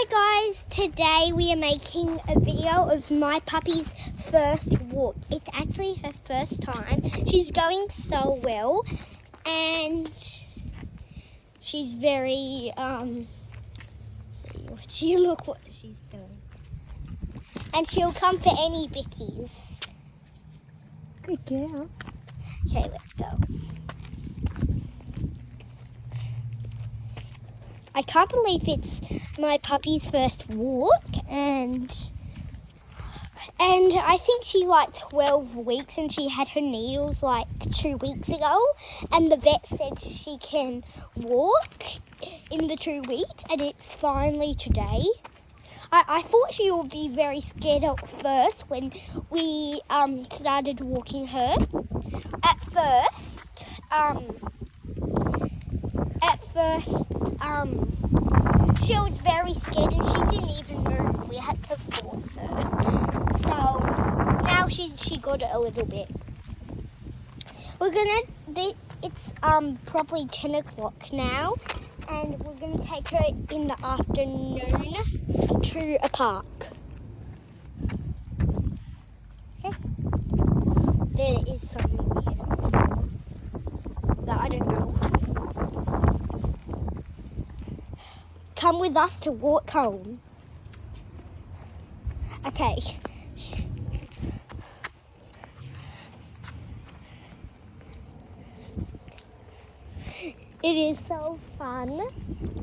Hi guys, today we are making a video of my puppy's first walk. It's actually her first time. She's going so well and she's very, look what she's doing. And she'll come for any bickies. Good girl. Okay, let's go. I can't believe it's my puppy's first walk, and I think she like 12 weeks, and she had her needles like 2 weeks ago, and the vet said she can walk in the 2 weeks, and it's finally today. I thought she would be very scared at first when we started walking her. At first, she was very scared and she didn't even move. We had to force her. So now she got it a little bit. It's probably 10 o'clock now, and we're gonna take her in the afternoon to a park. Okay. There is something here that I don't know. Come with us to walk home. Okay. It is so fun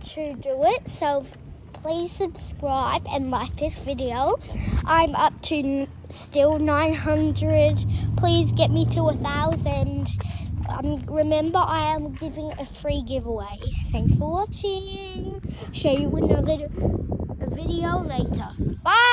to do it, so please subscribe and like this video. I'm up to still 900. Please get me to 1,000. Remember, I am giving a free giveaway. Thanks for watching. Show you another video later. Bye.